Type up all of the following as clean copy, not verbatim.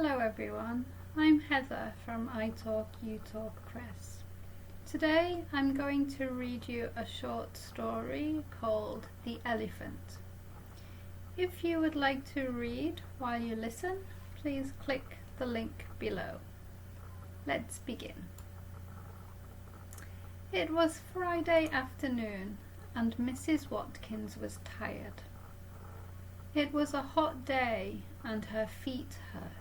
Hello everyone, I'm Heather from iTalk You Talk Press. Today I'm going to read you a short story called The Elephant. If you would like to read while you listen, please click the link below. Let's begin. It was Friday afternoon and Mrs. Watkins was tired. It was a hot day and her feet hurt.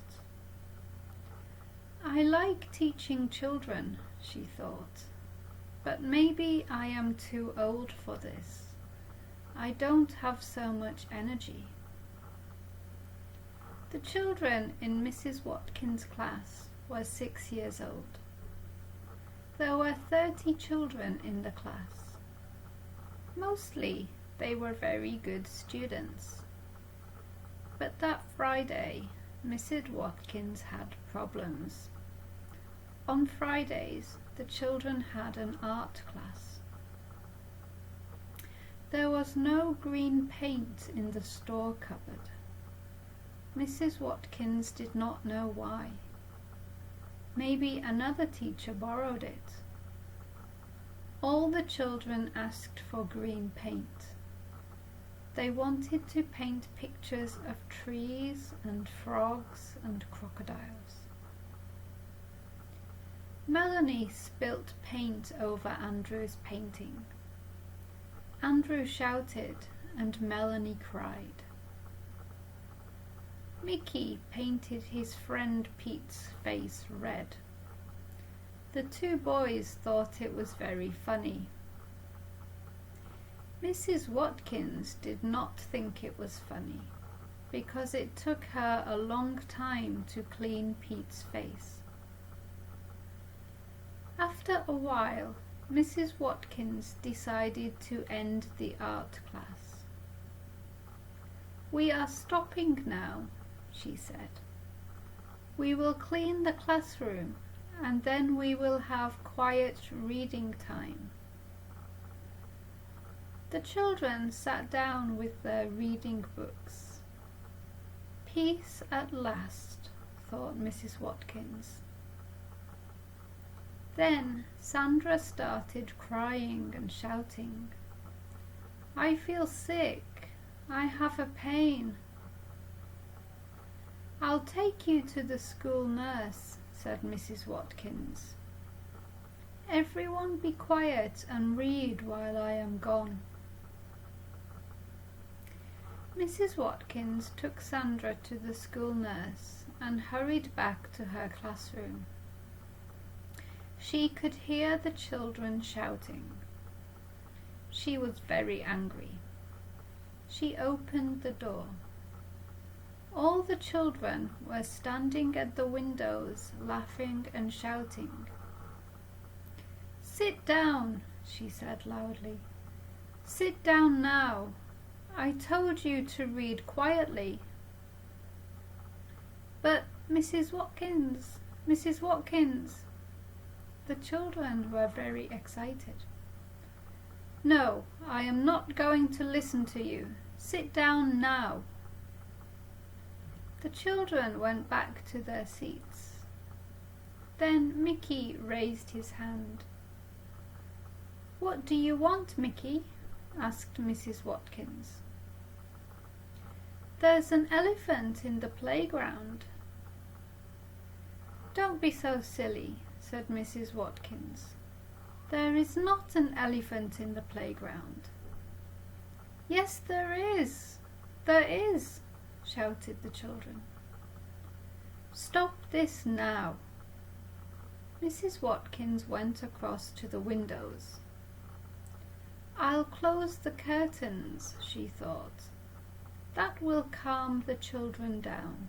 I like teaching children, she thought, but maybe I am too old for this. I don't have so much energy. The children in Mrs. Watkins' class were 6 years old. There were 30 children in the class. Mostly they were very good students. But that Friday, Mrs. Watkins had problems. On Fridays, the children had an art class. There was no green paint in the store cupboard. Mrs. Watkins did not know why. Maybe another teacher borrowed it. All the children asked for green paint. They wanted to paint pictures of trees and frogs and crocodiles. Melanie spilt paint over Andrew's painting. Andrew shouted and Melanie cried. Mickey painted his friend Pete's face red. The two boys thought it was very funny. Mrs. Watkins did not think it was funny because it took her a long time to clean Pete's face. After a while, Mrs. Watkins decided to end the art class. "We are stopping now," she said. "We will clean the classroom and then we will have quiet reading time." The children sat down with their reading books. Peace at last, thought Mrs. Watkins. Then Sandra started crying and shouting. "I feel sick. I have a pain." "I'll take you to the school nurse," said Mrs. Watkins. "Everyone be quiet and read while I am gone." Mrs. Watkins took Sandra to the school nurse and hurried back to her classroom. She could hear the children shouting. She was very angry. She opened the door. All the children were standing at the windows, laughing and shouting. "Sit down," she said loudly. "Sit down now. I told you to read quietly." "But Mrs. Watkins, Mrs. Watkins." The children were very excited. "No, I am not going to listen to you. Sit down now." The children went back to their seats. Then Mickey raised his hand. "What do you want, Mickey?" asked Mrs. Watkins. "There's an elephant in the playground." "Don't be so silly," said Mrs. Watkins. "There is not an elephant in the playground." "Yes, there is. There is," shouted the children. "Stop this now." Mrs. Watkins went across to the windows. "I'll close the curtains," she thought. "That will calm the children down."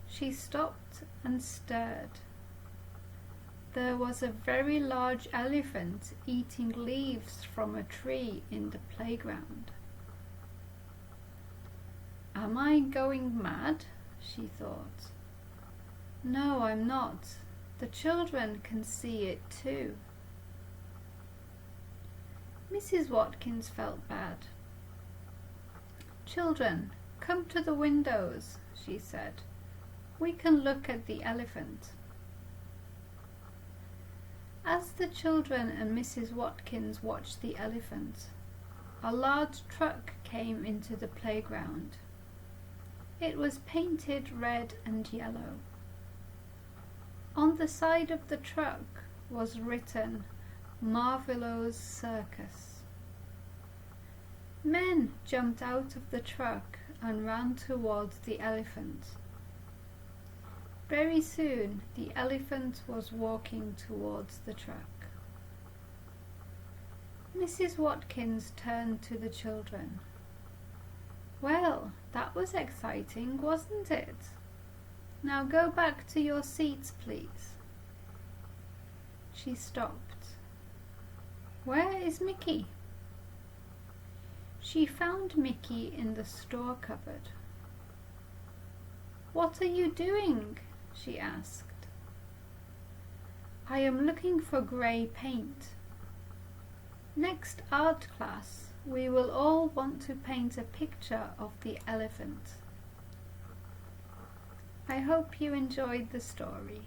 She stopped and stared. There was a very large elephant eating leaves from a tree in the playground. "Am I going mad?" she thought. "No, I'm not. The children can see it too." Mrs. Watkins felt bad. "Children, come to the windows," she said. We can look at the elephant." As the children and Mrs. Watkins watched the elephant, a large truck came into the playground. It was painted red and yellow. On the side of the truck was written, "Marvelo's Circus." Men jumped out of the truck and ran towards the elephant. Very soon the elephant was walking towards the truck. Mrs. Watkins turned to the children. "Well, that was exciting, wasn't it? Now go back to your seats, please." She stopped. "Where is Mickey?" She found Mickey in the store cupboard. "What are you doing?" she asked. "I am looking for grey paint. Next art class, we will all want to paint a picture of the elephant." I hope you enjoyed the story.